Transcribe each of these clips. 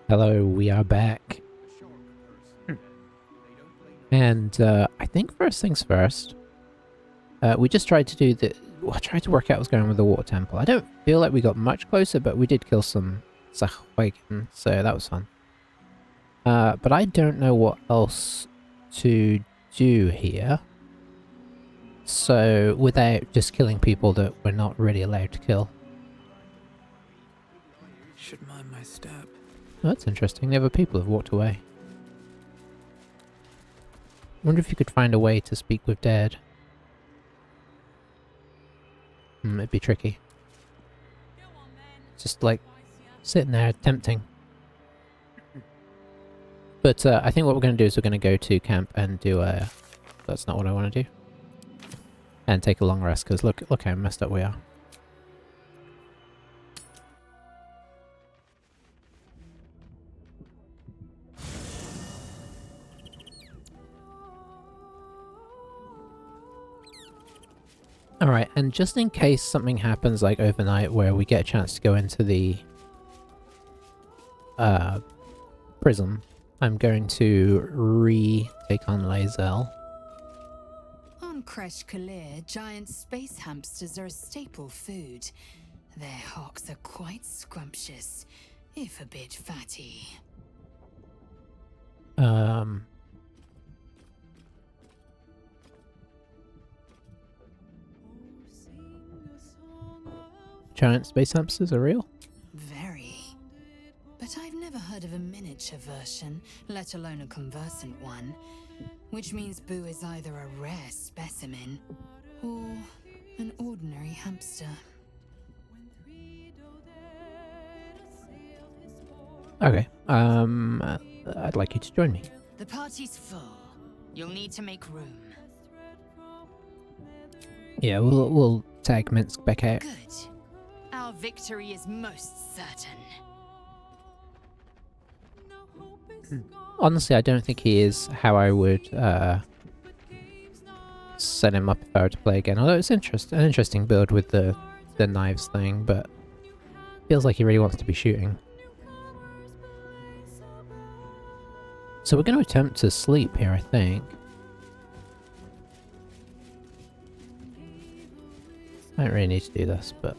Hello, we are back. And I think first things first, we just tried to do the... I tried to work out what's going on with the water temple. I don't feel like we got much closer, but we did kill some Sachwagen, so that was fun. But I don't know what else to do here. So, without just killing people that we're not really allowed to kill. Should mind my step. Oh, that's interesting. The other people have walked away. Wonder if you could find a way to speak with dead. It'd be tricky. Just like sitting there tempting. But I think what we're going to do is we're going to go to camp and do a... That's not what I want to do. And take a long rest, because look how messed up we are. Alright, and just in case something happens like overnight where we get a chance to go into the prism, I'm going to retake on Lae'zel. On Kresh Kalir, giant space hamsters are a staple food. Their hocks are quite scrumptious, if a bit fatty. Giant space hamsters are real? Very. But I've never heard of a miniature version, let alone a conversant one. Which means Boo is either a rare specimen, or an ordinary hamster. Okay, I'd like you to join me. The party's full. You'll need to make room. Yeah, we'll tag Minsk back out. Good. Our victory is most certain. Honestly, I don't think he is how I would set him up if I were to play again. Although it's an interesting build with the knives thing, but feels like he really wants to be shooting. So we're going to attempt to sleep here, I think. I don't really need to do this, but...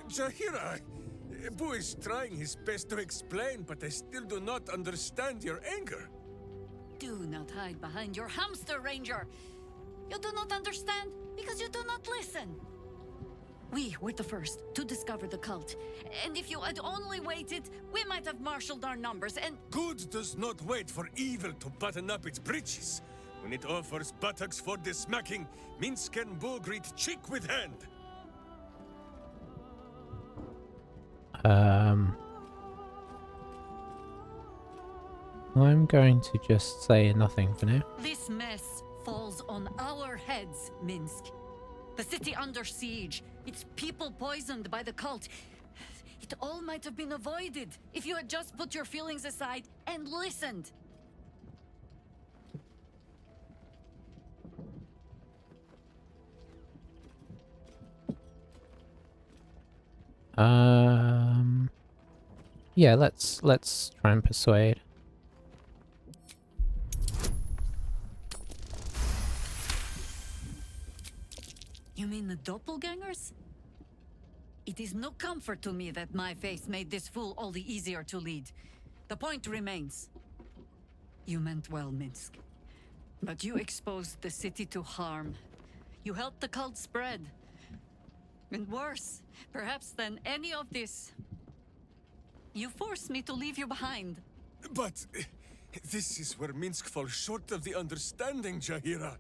Jahira, Boo is trying his best to explain, but I still do not understand your anger. Do not hide behind your hamster, Ranger. You do not understand because you do not listen. We were the first to discover the cult, and if you had only waited, we might have marshaled our numbers and... Good does not wait for evil to button up its breeches. When it offers buttocks for the smacking, Minsk and Boo greet cheek with hand. I'm going to just say nothing for now. This mess falls on our heads, Minsk. The city under siege, its people poisoned by the cult. It all might have been avoided if you had just put your feelings aside and listened. Yeah, let's try and persuade. You mean the doppelgangers? It is no comfort to me that my face made this fool all the easier to lead. The point remains. You meant well, Minsk. But you exposed the city to harm. You helped the cult spread. And worse, perhaps than any of this, you forced me to leave you behind. But this is where Minsk falls short of the understanding, Jahira.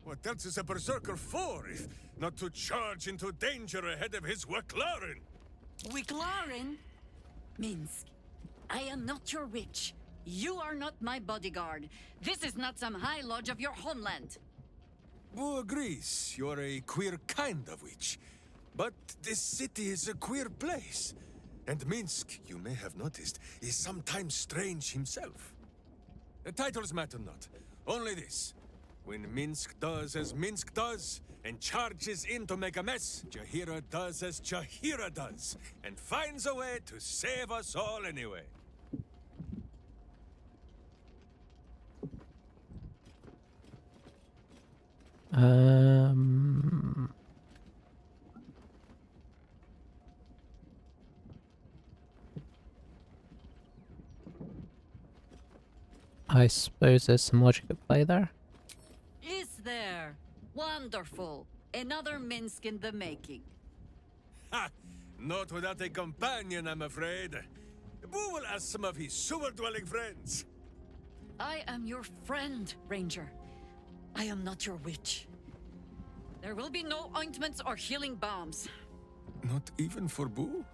What else is a berserker for, if not to charge into danger ahead of his Waklarin? Wiklarin? Minsk, I am not your witch. You are not my bodyguard. This is not some high lodge of your homeland. Boo agrees you're a queer kind of witch. But this city is a queer place. And Minsk, you may have noticed, is sometimes strange himself. The titles matter not. Only this. When Minsk does as Minsk does, and charges in to make a mess, Jahira does as Jahira does, and finds a way to save us all anyway. I suppose there's some logic at play there. Is there? Wonderful. Another Minsk in the making. Ha! Not without a companion, I'm afraid. Boo will ask some of his sewer-dwelling friends. I am your friend, Ranger. I am not your witch. There will be no ointments or healing balms. Not even for Boo?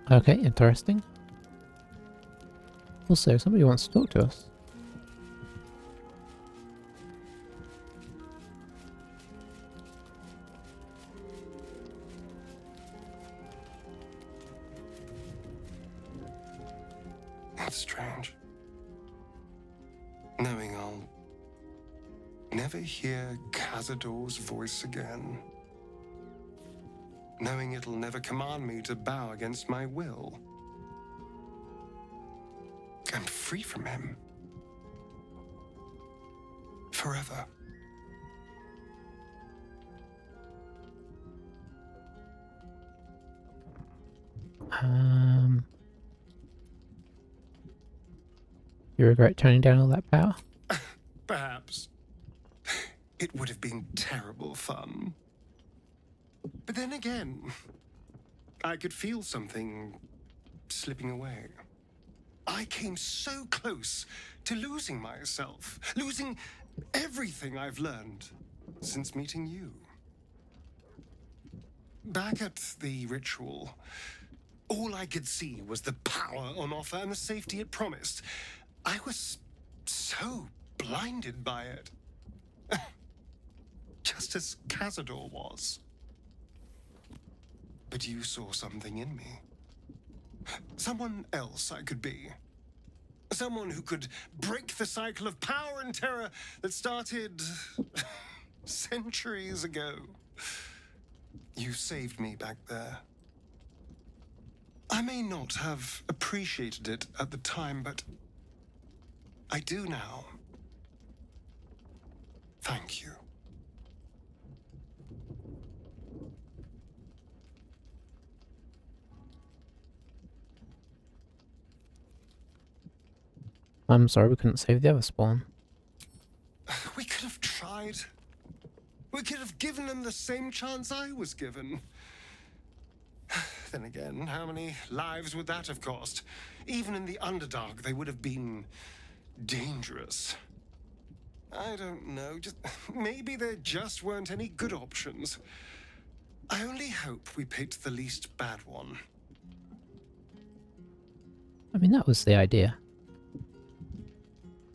Okay, interesting. Also, somebody wants to talk to us. That's strange. Knowing I'll never hear Cazador's voice again. Knowing it'll never command me to bow against my will. I'm free from him. Forever. You regret turning down all that power? Perhaps. It would have been terrible fun. But then again, I could feel something slipping away. I came so close to losing myself, losing everything I've learned since meeting you. Back at the ritual, all I could see was the power on offer and the safety it promised. I was so blinded by it. Just as Cazador was. But you saw something in me. Someone else I could be. Someone who could break the cycle of power and terror that started centuries ago. You saved me back there. I may not have appreciated it at the time, but I do now. Thank you. I'm sorry we couldn't save the other spawn. We could have tried. We could have given them the same chance I was given. Then again, how many lives would that have cost? Even in the Underdark, they would have been dangerous. I don't know, just maybe there just weren't any good options. I only hope we picked the least bad one. I mean, that was the idea.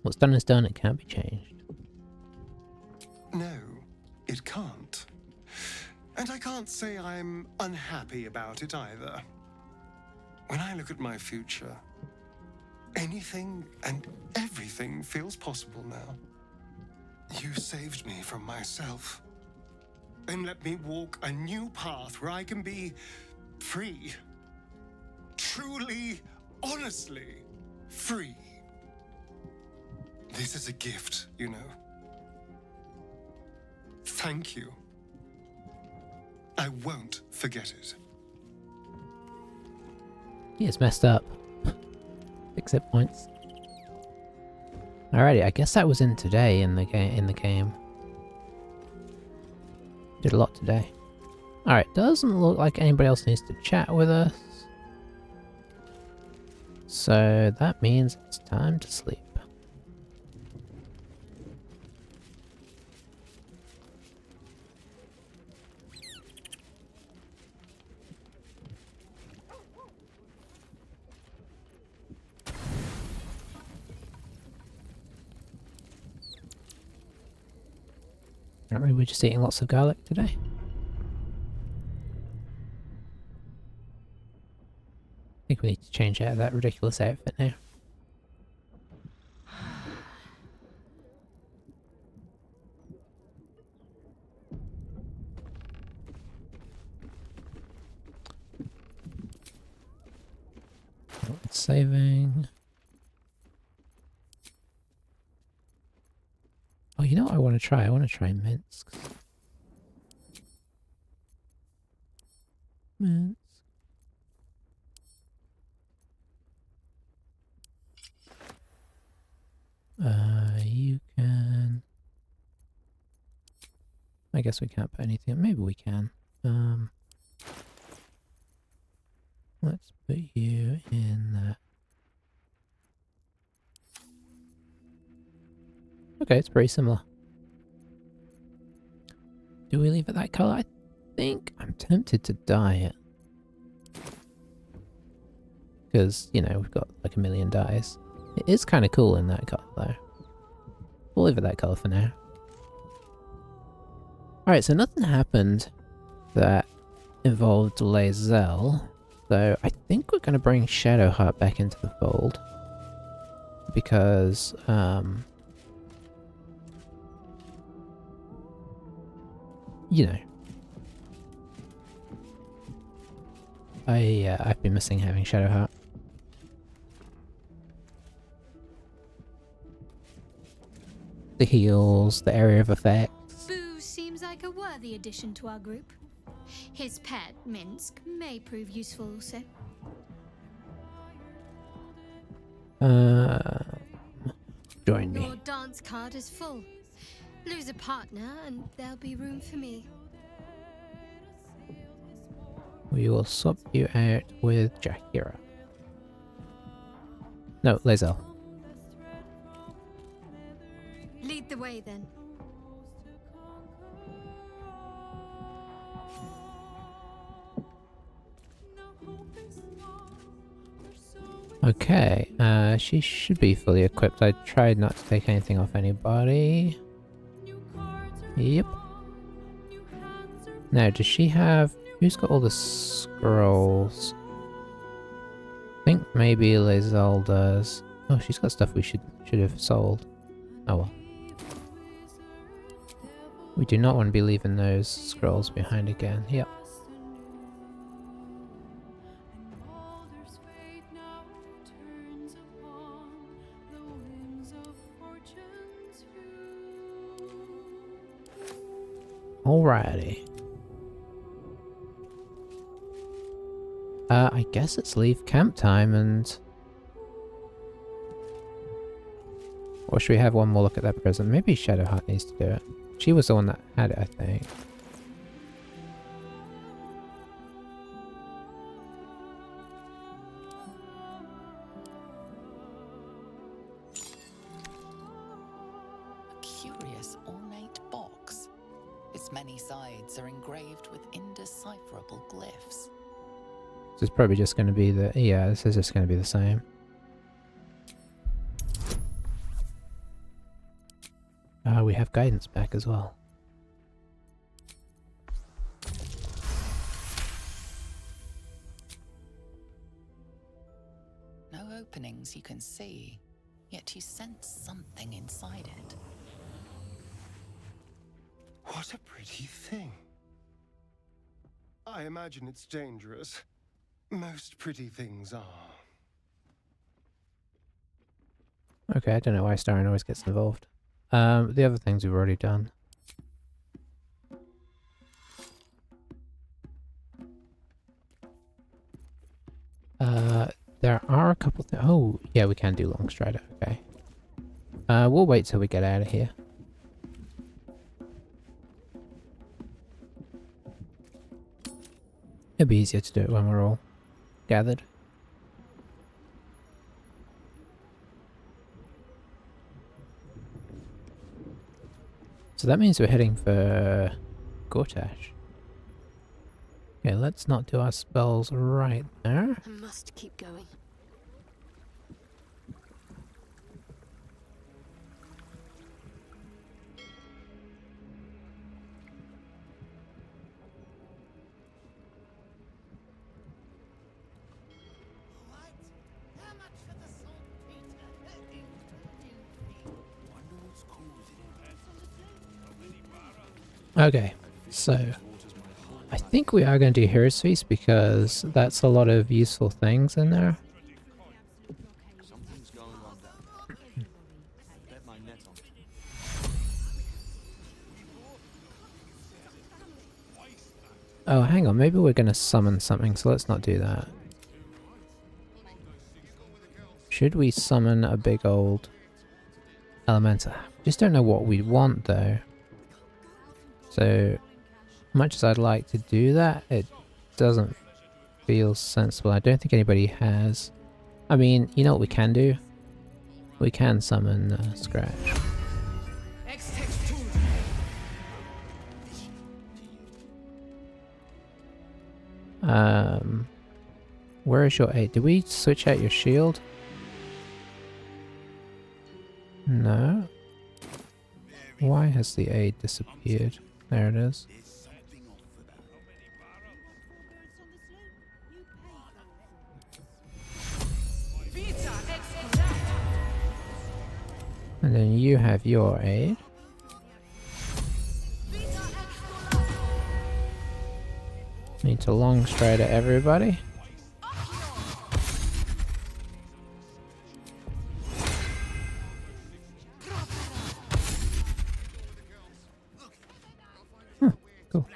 What's done is done, it can't be changed. No, it can't. And I can't say I'm unhappy about it either. When I look at my future, anything and everything feels possible now. You saved me from myself. And let me walk a new path where I can be free. Truly, honestly, free. This is a gift, you know. Thank you. I won't forget it. He is messed up. 6 hit points. Alrighty, I guess that was in today in the game. Did a lot today. Alright, doesn't look like anybody else needs to chat with us. So that means it's time to sleep. Apparently we're just eating lots of garlic today. I think we need to change out of that ridiculous outfit now. saving. Oh, you know what I want to try? I want to try Minsk. Minsk. You can... I guess we can't put anything. Maybe we can. Let's put you in that. Okay, it's pretty similar. Do we leave it that color? I think I'm tempted to dye it. Because, you know, we've got like a million dyes. It is kind of cool in that color though. We'll leave it that color for now. Alright, so nothing happened that involved Lae'zel. So I think we're going to bring Shadowheart back into the fold. Because, you know, I've been missing having Shadowheart. The heals, the area of effects. Boo seems like a worthy addition to our group. His pet, Minsk, may prove useful also. Join me. Your dance card is full. Lose a partner and there'll be room for me. We will swap you out with Jaheira. No, Lae'zel. Lead the way then. Okay, she should be fully equipped. I tried not to take anything off anybody. Yep. Now, does she have... Who's got all the scrolls? I think maybe Lae'zel does. Oh, she's got stuff we should have sold. Oh well. We do not want to be leaving those scrolls behind again. Yep. Alrighty. I guess it's leave camp time and... Or should we have one more look at that prison? Maybe Shadowheart needs to do it. She was the one that had it, I think. A curious ornate box. Its many sides are engraved with indecipherable glyphs. This is probably just going to be the... Yeah, this is just going to be the same. We have guidance back as well. No openings you can see, yet you sense something inside it. What a pretty thing. I imagine it's dangerous. Most pretty things are. Okay, I don't know why Starren always gets involved. The other things we've already done. There are a couple things. Oh, yeah, we can do Long Strider. Okay. We'll wait till we get out of here. It'll be easier to do it when we're all gathered. So that means we're heading for Gortash. Okay, let's not do our spells right there. I must keep going. Okay, so I think we are going to do Hero's Feast because that's a lot of useful things in there. Oh, hang on, maybe we're gonna summon something, so let's not do that. Should we summon a big old elemental? Just don't know what we want though. So, much as I'd like to do that, it doesn't feel sensible. I don't think anybody has. I mean, you know what we can do? We can summon Scratch. Where is your aid? Did we switch out your shield? No. Why has the aid disappeared? There it is. And then you have your aid. Need to long stride at everybody. Cool.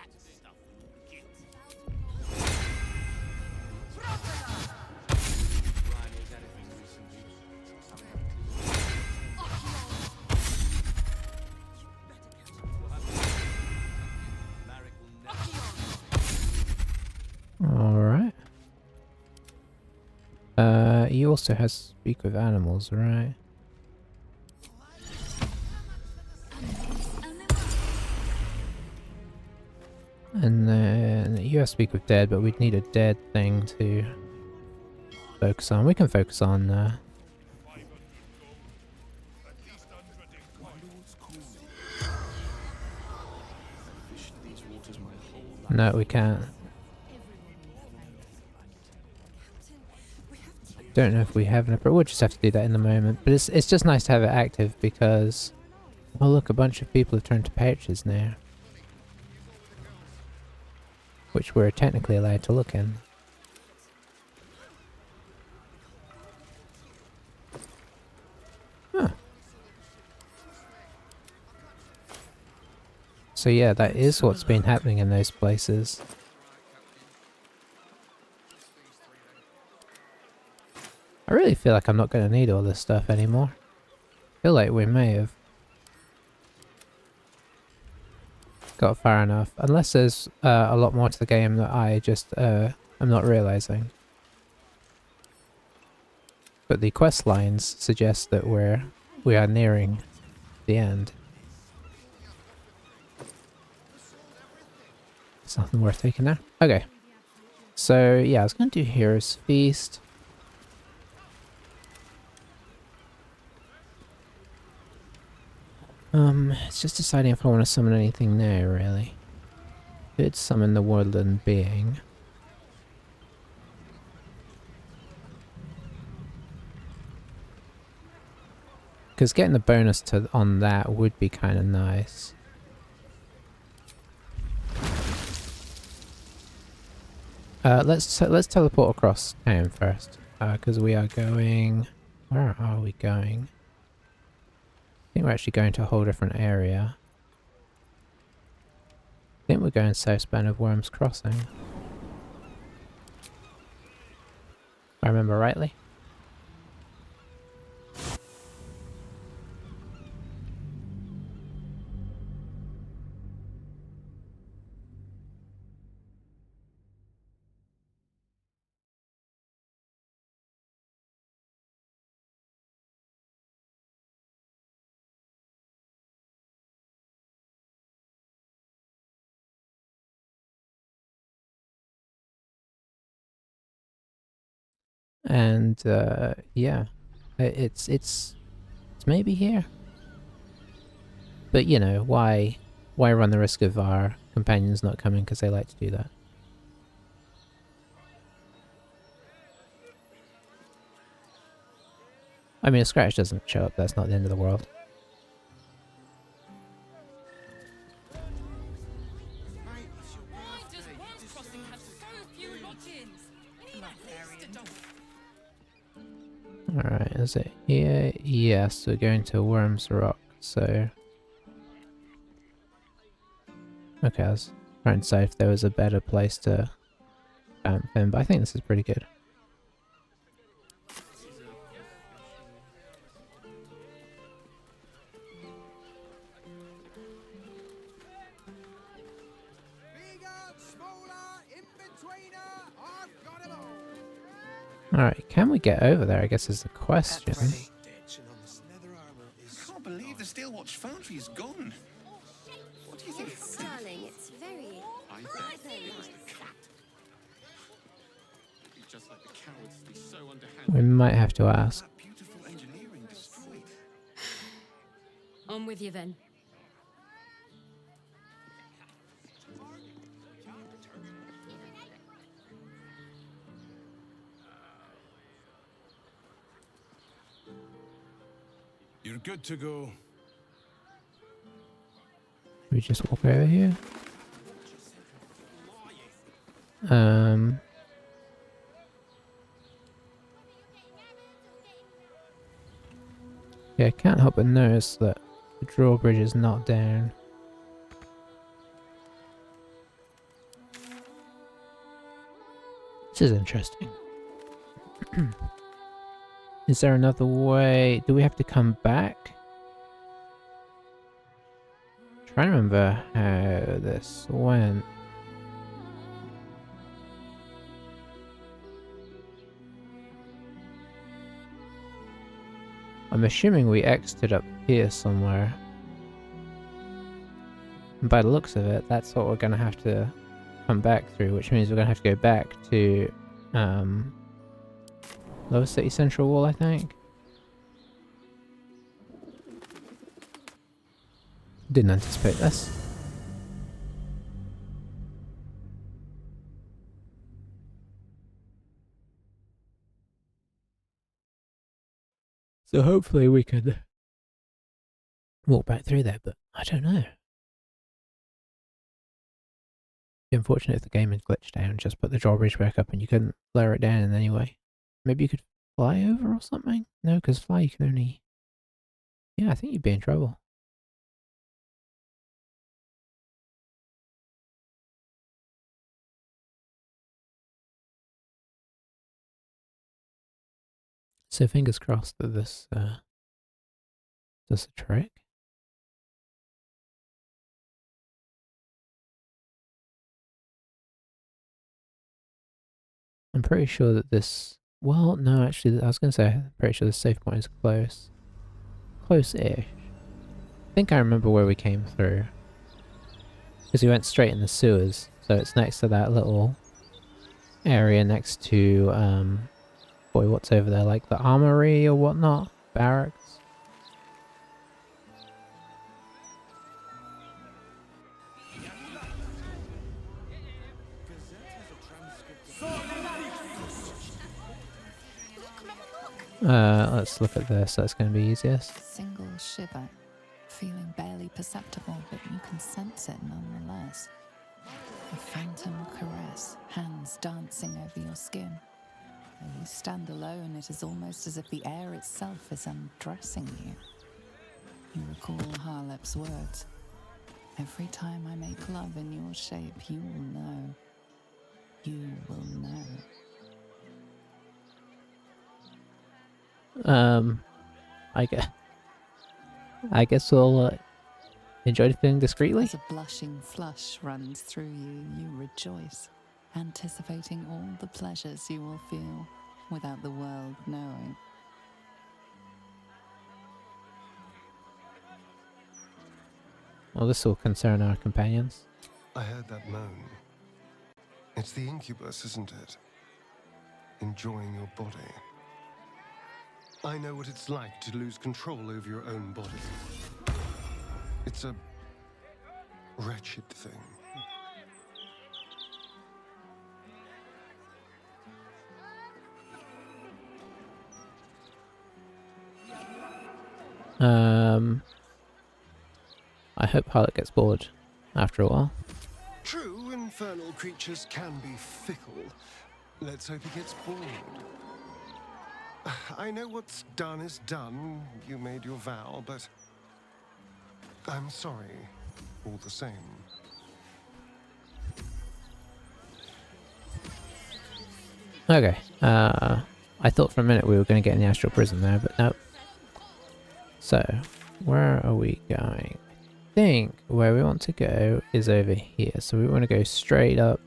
Alright. He also has speak with animals, right? And then you have speak with dead, but we'd need a dead thing to focus on. We can focus on no, we can't. Don't know if we have enough, but we'll just have to do that in the moment. But it's just nice to have it active because, oh look, a bunch of people have turned to pouches now, which we're technically allowed to look in. Huh. So yeah, that is what's been happening in those places. I really feel like I'm not going to need all this stuff anymore. I feel like we may have got far enough. Unless there's a lot more to the game that I just am not realizing. But the quest lines suggest that we are nearing the end. It's nothing worth taking now. Okay. So yeah, I was going to do Hero's Feast. It's just deciding if I want to summon anything now, really. Could summon the woodland being. Because getting the bonus on that would be kind of nice. Let's teleport across town first, because we are going. Where are we going? I think we're actually going to a whole different area. I think we're going southbound of Worm's Crossing. If I remember rightly. And yeah, it's maybe here. But you know, why run the risk of our companions not coming because they like to do that? I mean, if Scratch doesn't show up, that's not the end of the world. Alright, Was it here? Yes, we're going to Worm's Rock, so... Okay, I was trying to say if there was a better place to camp in, but I think this is pretty good. Alright, can we get over there, I guess is the question. I can't believe the Steelwatch Foundry is gone. What do you think? Yes, darling, it's very... I bet it was the cat. Just like the cowards to be so underhanded. We might have to ask. That beautiful engineering destroyed. On with you then. You're good to go. We just walk over here. Yeah, I can't help but notice that the drawbridge is not down. This is interesting. Is there another way? Do we have to come back? I'm trying to remember how this went. I'm assuming we exited up here somewhere. And by the looks of it, that's what we're going to have to come back through, which means we're going to have to go back to Lower City Central Wall, I think. Didn't anticipate this. So hopefully we could walk back through there, but I don't know. Be unfortunate if the game had glitched out and just put the drawbridge back up and you couldn't lower it down in any way. Maybe you could fly over or something? No, because fly you can only... Yeah, I think you'd be in trouble. So fingers crossed that this does a trick. I'm pretty sure that this... Well, no, actually, I was going to say, I'm pretty sure the save point is close. Close-ish. I think I remember where we came through. Because we went straight in the sewers, so it's next to that little area next to, boy, what's over there? Like the armory or whatnot? Barracks? Let's look at this, that's going to be easiest. Single shiver, feeling barely perceptible, but you can sense it nonetheless. A phantom caress, hands dancing over your skin. When you stand alone, it is almost as if the air itself is undressing you. You recall Harlep's words. Every time I make love in your shape, you will know. You will know. I guess we'll enjoy the thing discreetly. As a blushing flush runs through you, you rejoice, anticipating all the pleasures you will feel without the world knowing. Well, this will concern our companions. I heard that moan. It's the incubus, isn't it? Enjoying your body. I know what it's like to lose control over your own body. It's a wretched thing. I hope Harlot gets bored after a while. True, infernal creatures can be fickle. Let's hope he gets bored. I know what's done is done. You made your vow, but I'm sorry all the same. Okay. I thought for a minute we were going to get in the astral prison there, but nope. So, where are we going? I think where we want to go is over here. So we want to go straight up.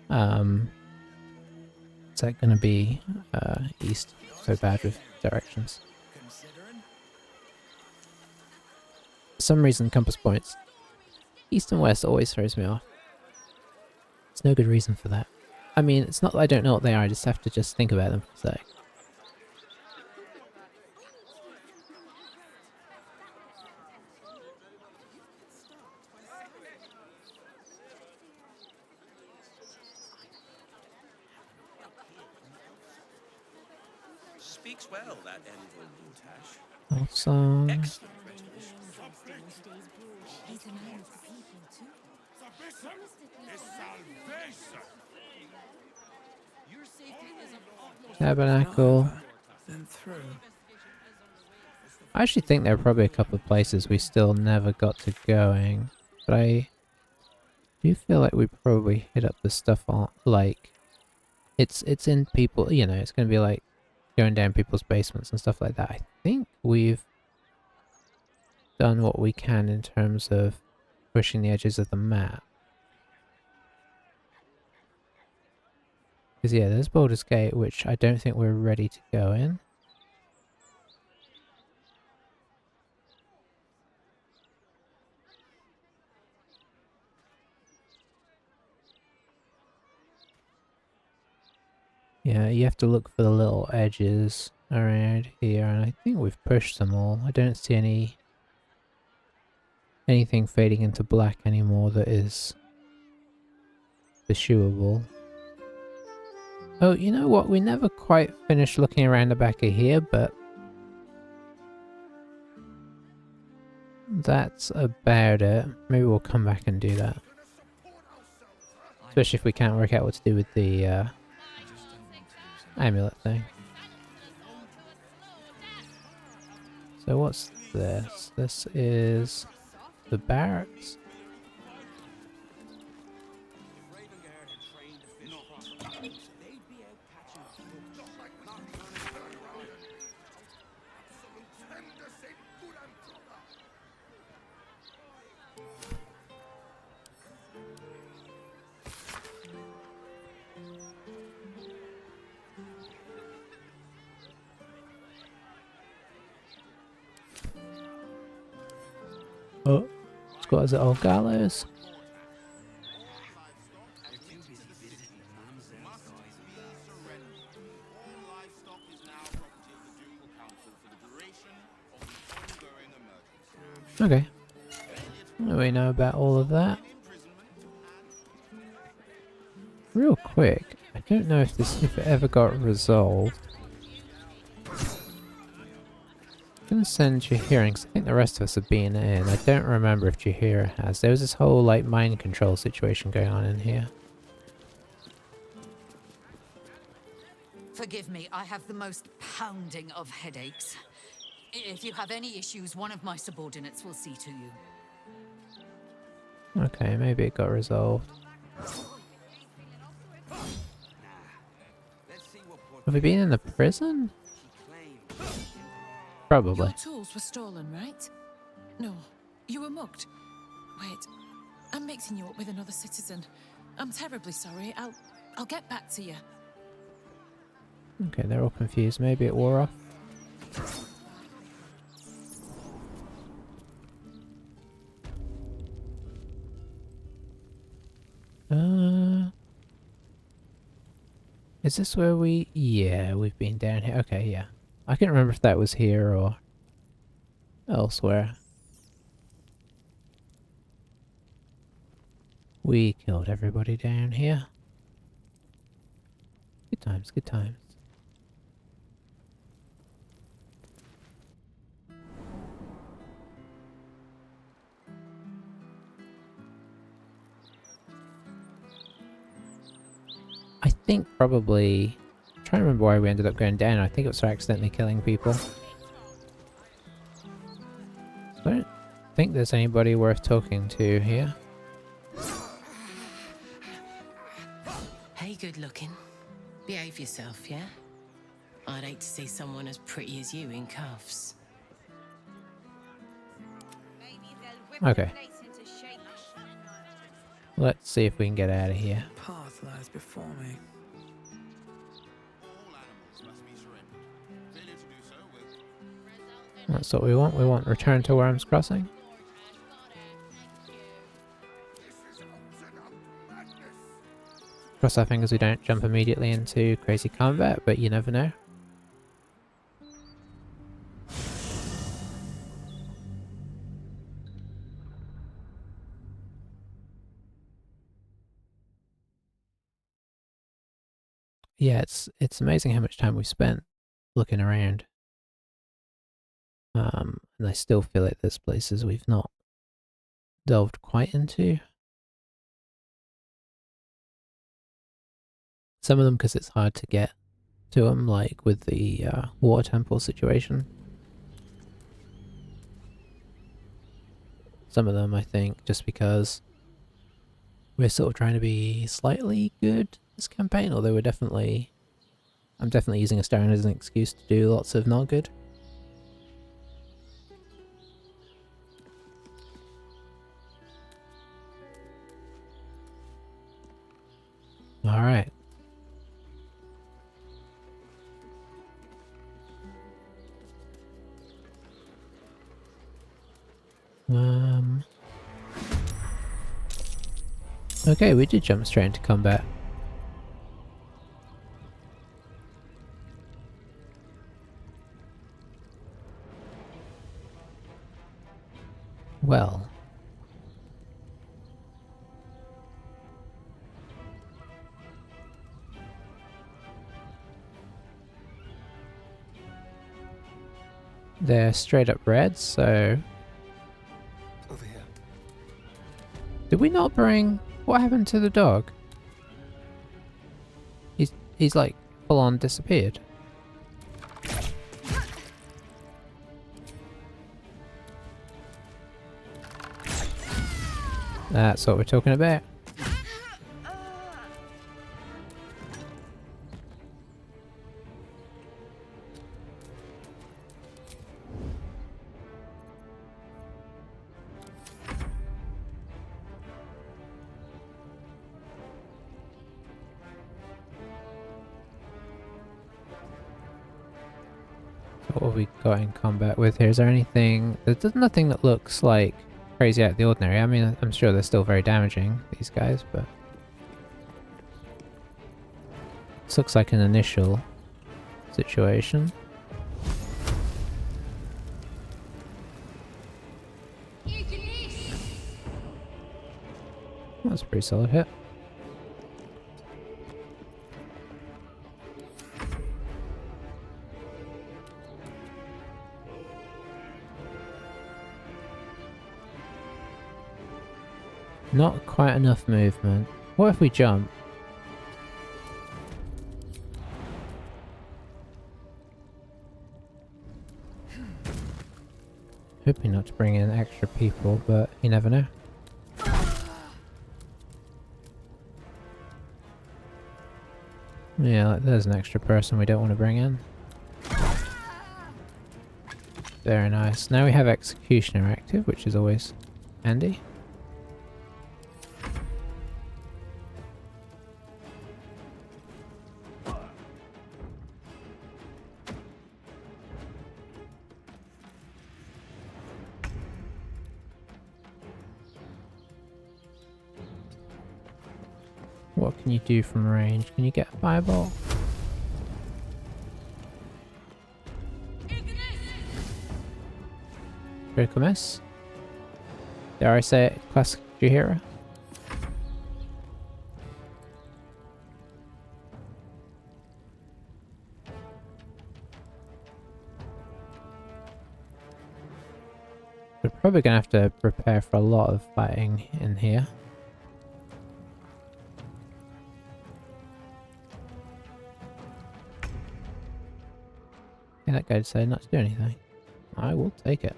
Is that going to be east? So bad with directions. For some reason, compass points east and west always throws me off. There's no good reason for that. I mean, it's not that I don't know what they are, I just have to just think about them for a sec. Speaks well, that Envoy Tash. Awesome. Excellent rhetoric. He's a man of the people, too. Your safety is of utmost Tabernacle. Then through. I actually think there are probably a couple of places we still never got to going, but I do feel like we probably hit up the stuff on, like, it's in people, you know, it's going to be like going down people's basements and stuff like that. I think we've done what we can in terms of pushing the edges of the map. Because yeah, there's Baldur's Gate, which I don't think we're ready to go in. Yeah, you have to look for the little edges around here, and I think we've pushed them all. I don't see anything fading into black anymore that is pursuable. Oh, you know what? We never quite finished looking around the back of here, but that's about it. Maybe we'll come back and do that. Especially if we can't work out what to do with the amulet thing. So what's this? This is the barracks. Oh, it's got his little gallows. Okay. What do we know about all of that? Real quick, I don't know if it ever got resolved. I'm gonna send Jahira because I think the rest of us have been in. I don't remember if Jahira has. There was this whole like mind control situation going on in here. Forgive me, I have the most pounding of headaches. If you have any issues, one of my subordinates will see to you. Okay, maybe it got resolved. Have we been in the prison? Probably. Your tools were stolen, right? No, you were mugged. Wait, I'm mixing you up with another citizen. I'm terribly sorry. I'll get back to you. Okay, they're all confused. Maybe it wore off. Is this where we... Yeah, we've been down here. Okay, yeah. I can't remember if that was here or elsewhere. We killed everybody down here. Good times, good times. I think probably trying to remember why we ended up going down. I think it was for accidentally killing people. I don't think there's anybody worth talking to here. Hey, good looking. Behave yourself, yeah? I'd hate to see someone as pretty as you in cuffs. Okay. Let's see if we can get out of here. Path lies before me. That's what we want. We want return to Worm's Crossing. Cross our fingers we don't jump immediately into crazy combat, but you never know. Yeah, it's amazing how much time we spent looking around. And I still feel like there's places we've not delved quite into. Some of them because it's hard to get to them, like with the water temple situation. Some of them I think just because we're sort of trying to be slightly good this campaign, although I'm definitely using a stone as an excuse to do lots of not good. Alright. Okay, we did jump straight into combat. Well. They're straight up red, so... Over here. Did we not bring... What happened to the dog? He's like full on disappeared. That's what we're talking about. What have we got in combat with here? Is there anything... There's nothing that looks like crazy out of the ordinary. I mean, I'm sure they're still very damaging, these guys, but... This looks like an initial situation. That's a pretty solid hit. Not quite enough movement. What if we jump? Hoping not to bring in extra people, but you never know. Yeah, like there's an extra person we don't want to bring in. Very nice. Now we have Executioner active, which is always handy. What can you do from range? Can you get a fireball? Critical miss. Dare I say it, classic Jahira? We're probably gonna have to prepare for a lot of fighting in here. Okay, that guy decided not to do anything. I will take it.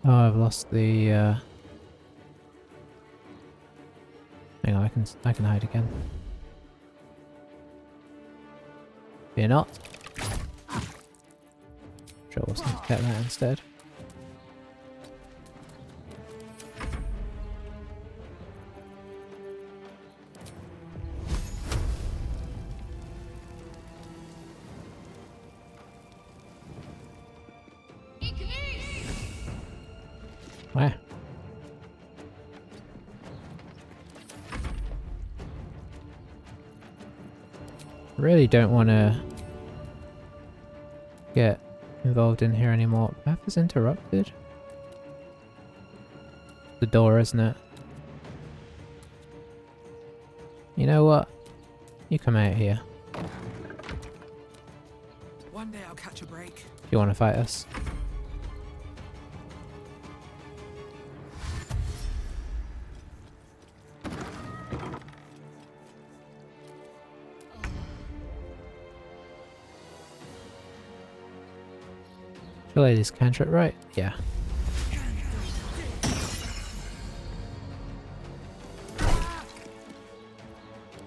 Oh, I've lost the. Hang on, I can hide again. Fear not. Sure, we'll get that instead. Where? Really don't want to get involved in here anymore. Path is interrupted. The door, isn't it? You know what? You come out here. One day I'll catch a break. If you want to fight us. Surely this cantrip, right? Yeah.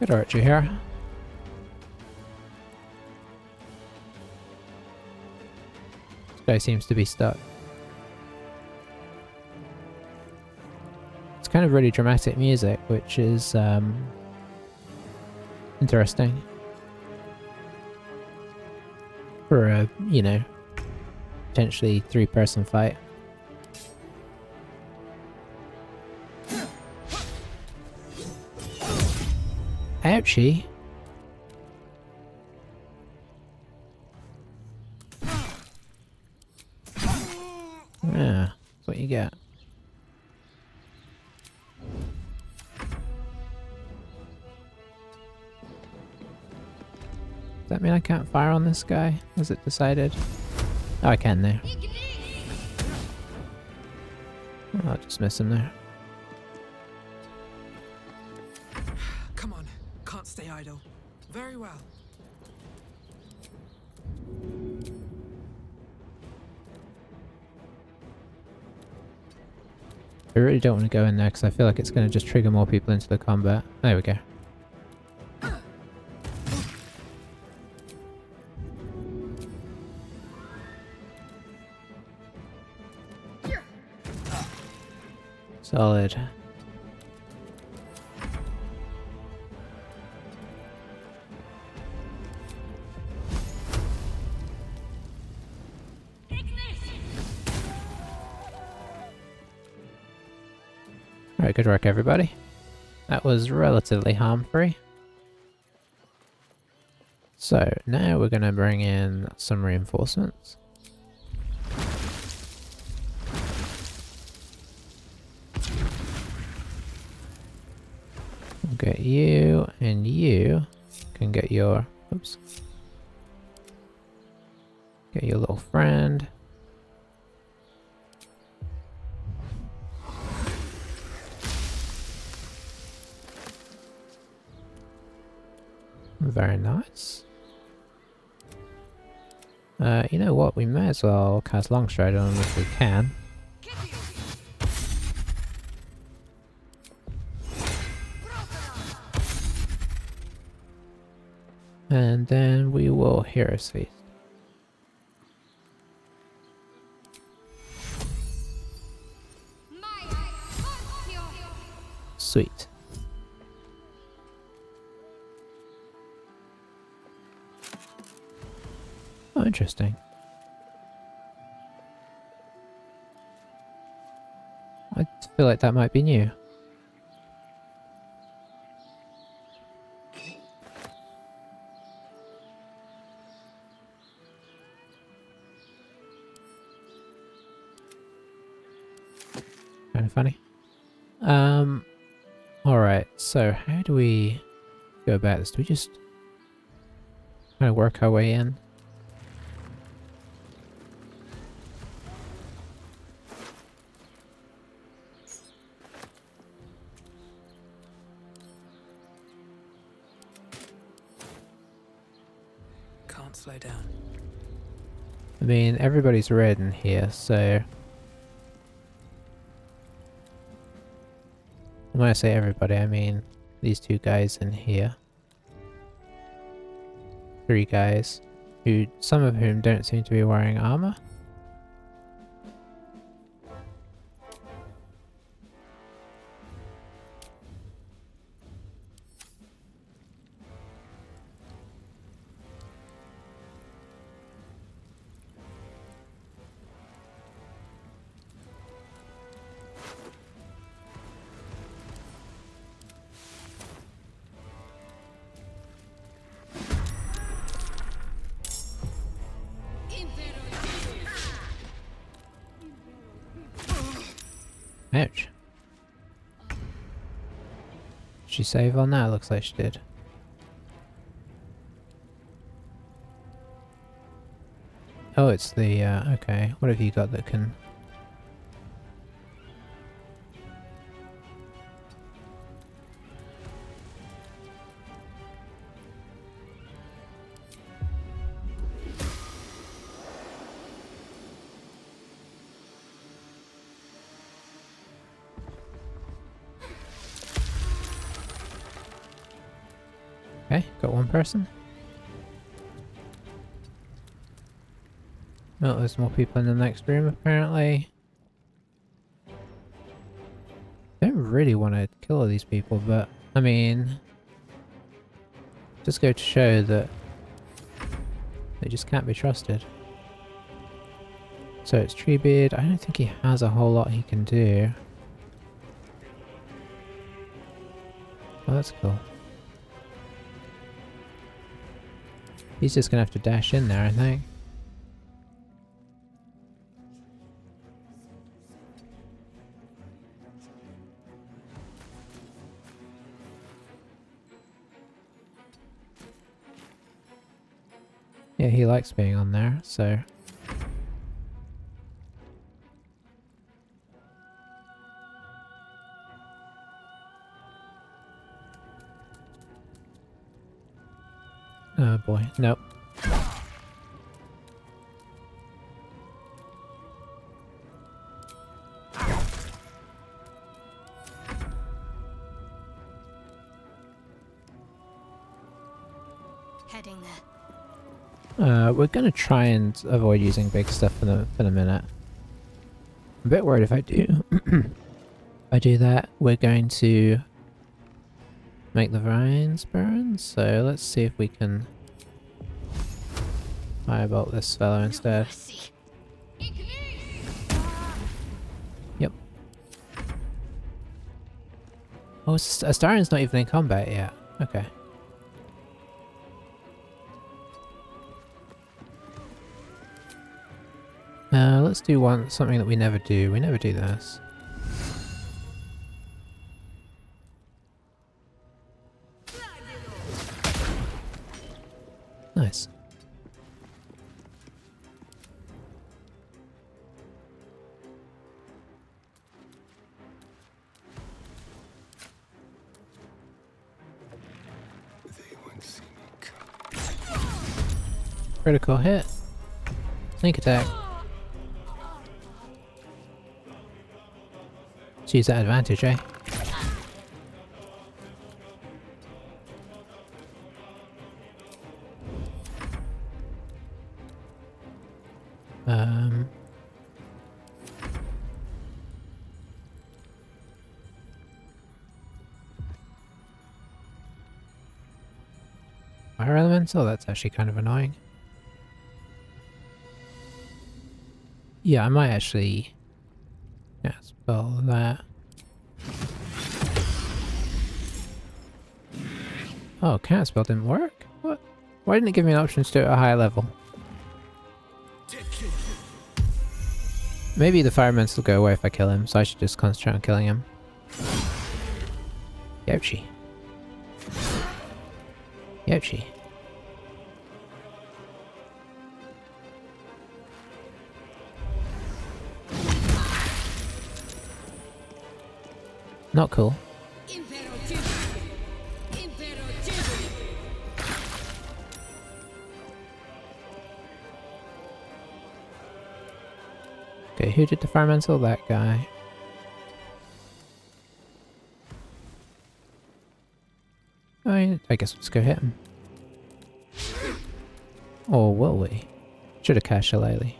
Good archer here. This guy seems to be stuck. It's kind of really dramatic music, which is interesting. For a, you know, potentially 3-person fight. Ouchie! Yeah, that's what you get. Does that mean I can't fire on this guy? Was it decided? Oh, I can now. Oh, I'll just miss him there. Come on, can't stay idle. Very well. I really don't want to go in there because I feel like it's going to just trigger more people into the combat. There we go. Solid. Alright, good work everybody. That was relatively harm-free. So, now we're going to bring in some reinforcements. We'll get you, and you can get your... Oops. Get your little friend. Very nice. You know what? We may as well cast Longstride on them if we can. And then we will Hero's Feast. Sweet. Oh, interesting. I feel like that might be new. Kind of funny. Alright, so how do we go about this? Do we just... kind of work our way in. Can't slow down. I mean, everybody's red in here, so... When I say everybody, I mean these two guys in here. 3 guys, who some of whom don't seem to be wearing armor. Ouch. Did she save on that? Looks like she did. Oh, it's the, okay. What have you got that can... Okay, got one person. Oh, there's more people in the next room apparently. Don't really want to kill all these people, but I mean, just go to show that they just can't be trusted. So it's Treebeard. I don't think he has a whole lot he can do. Oh, that's cool. He's just gonna have to dash in there, I think. Yeah, he likes being on there, so... Oh boy, nope. Heading there. We're gonna try and avoid using big stuff for the minute. I'm a bit worried if I do. If I do that, we're going to make the vines burn, so let's see if we can firebolt this fellow instead. Yep. Oh, Astarion's not even in combat yet. Okay. Let's do something that we never do. We never do this. Nice. They won't see me come. Critical hit. Sneak attack. Let's use that advantage, eh? Fire elemental? That's actually kind of annoying. Yeah, I might actually... yeah, spell that. Oh, can't spell didn't work? What? Why didn't it give me an option to do it at a higher level? Maybe the fire elemental will go away if I kill him, so I should just concentrate on killing him. Ouchie. Ouchie. Not cool. Okay, who did the environmental? That guy. Oh, yeah, I guess we'll just go hit him. Or will we? Should have cast Shillelagh.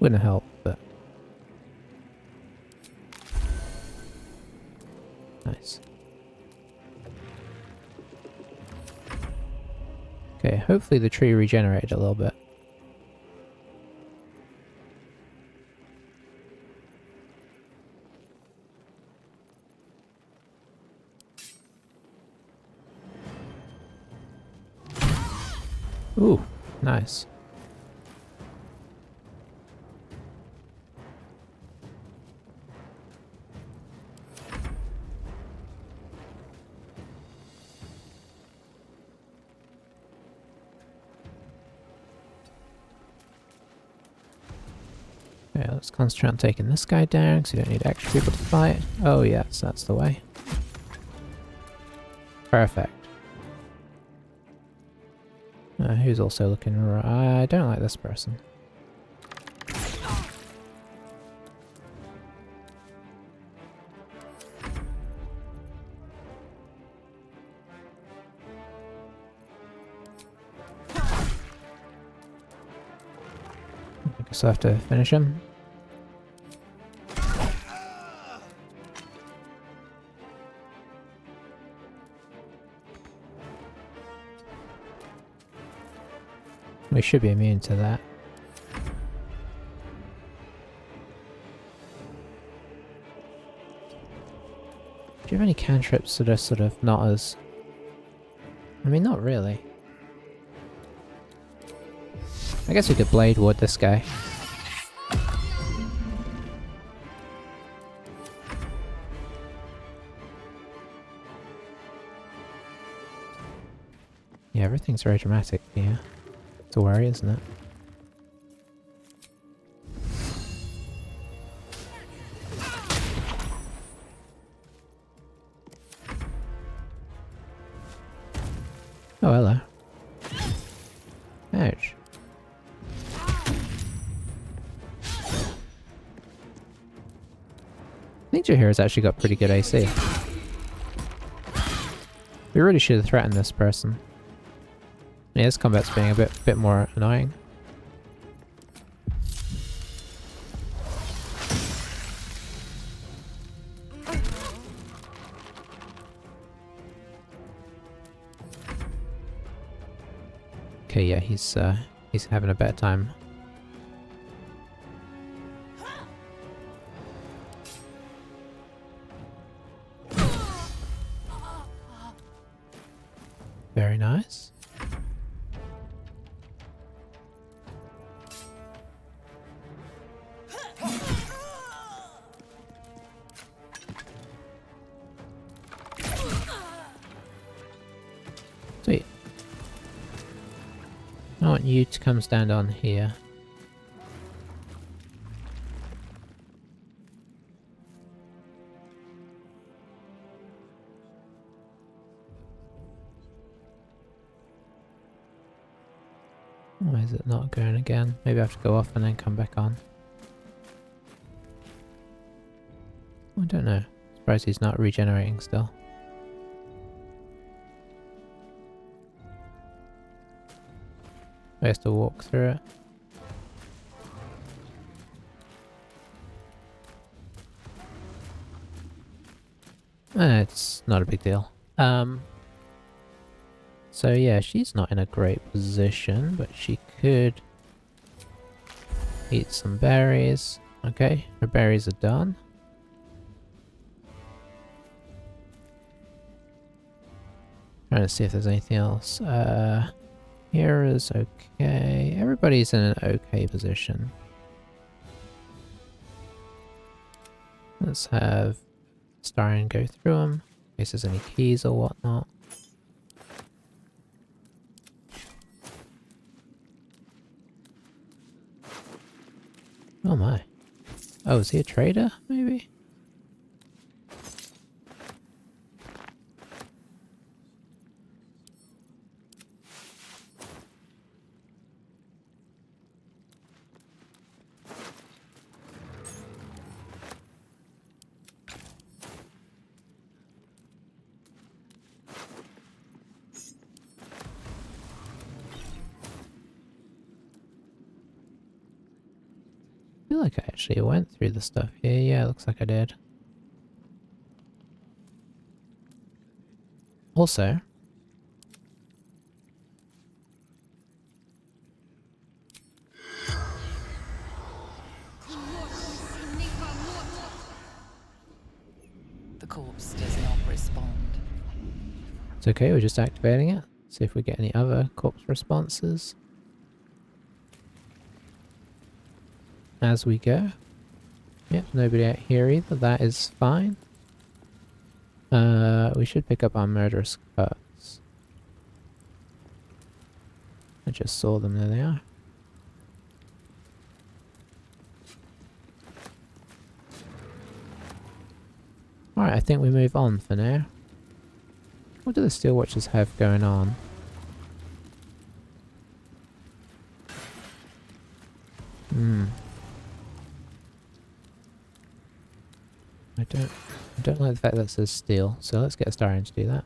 Wouldn't help, but... Nice. Okay, hopefully the tree regenerated a little bit. Ooh, nice. Okay, let's concentrate on taking this guy down because we don't need extra people to fight. Oh yes, that's the way. Perfect. Who's also looking I don't like this person. I guess I have to finish him. We should be immune to that. Do you have any cantrips that are sort of not as... I mean, not really. I guess we could Blade Ward this guy. Yeah, everything's very dramatic here. It's a worry, isn't it? Oh, hello. Ouch. I think Jaheira's actually got pretty good AC. We really should have threatened this person. Yeah, this combat's being a bit more annoying. Okay, yeah, he's having a better time. Very nice. Sweet. I want you to come stand on here. Why is it not going again? Maybe I have to go off and then come back on. I don't know. Surprised he's not regenerating still. I have to walk through it. It's not a big deal. So yeah, she's not in a great position, but she could eat some berries. Okay, her berries are done. Trying to see if there's anything else. Here is okay. Everybody's in an okay position. Let's have Starion go through them, in case there's any keys or whatnot. Oh my. Oh, is he a trader, maybe? I feel like I actually went through the stuff here. Yeah, looks like I did. Also, The corpse does not respond. it's okay, we're just activating it. See if we get any other corpse responses as we go. Yep, nobody out here either. That is fine. We should pick up our murderous cuts. I just saw them, there they are. Alright, I think we move on for now. What do the Steel Watchers have going on? I don't like the fact that it says steel, so let's get a Starion to do that.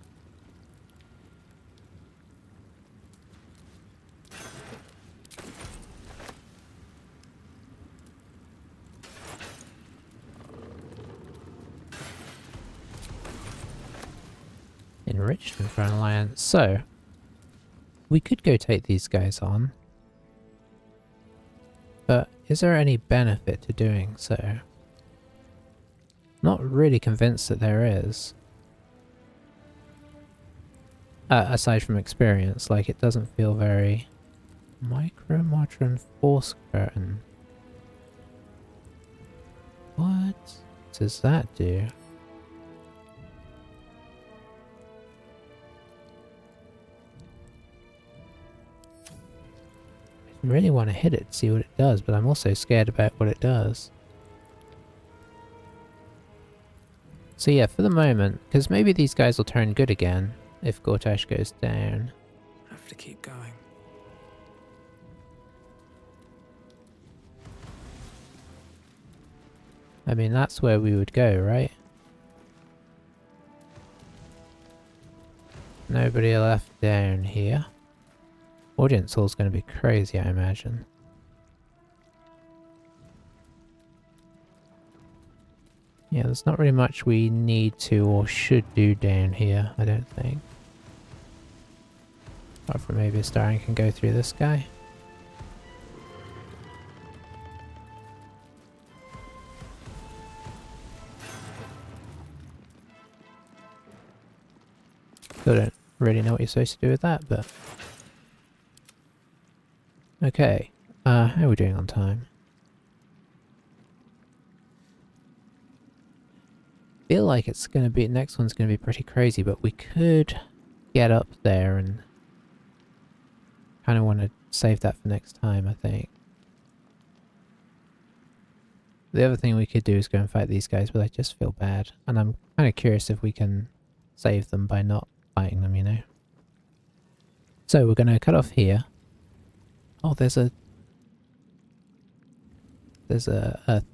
Enriched Infernal Alliance. So, we could go take these guys on. But is there any benefit to doing so? Not really convinced that there is. Aside from experience, like it doesn't feel very... Micro-Modern Force Curtain. What does that do? I really want to hit it to see what it does, but I'm also scared about what it does. So yeah, for the moment, because maybe these guys will turn good again if Gortash goes down. Have to keep going. I mean, that's where we would go, right? Nobody left down here. Audience hall's going to be crazy, I imagine. Yeah, there's not really much we need to or should do down here, I don't think. Apart from maybe a Starion can go through this guy. Still don't really know what you're supposed to do with that, but... Okay, how are we doing on time? Feel like it's gonna be, next one's gonna be pretty crazy, but we could get up there and kind of want to save that for next time, I think. The other thing we could do is go and fight these guys, but I just feel bad. And I'm kind of curious if we can save them by not fighting them, you know? So we're gonna cut off here. Oh, there's a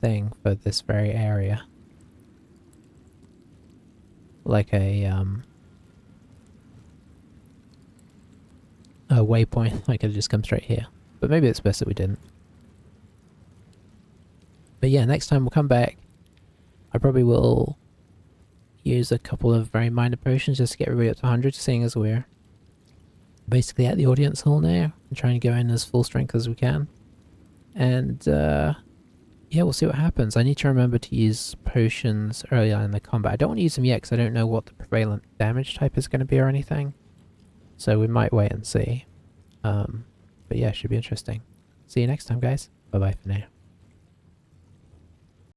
thing for this very area. Like a waypoint. I could have just come straight here. But maybe it's best that we didn't. But yeah, next time we'll come back. I probably will use a couple of very minor potions just to get everybody up to 100, seeing as we're basically at the audience hall now and trying to go in as full strength as we can. And yeah, we'll see what happens. I need to remember to use potions early on in the combat. I don't want to use them yet because I don't know what the prevalent damage type is going to be or anything. So we might wait and see. But yeah, should be interesting. See you next time, guys. Bye bye for now.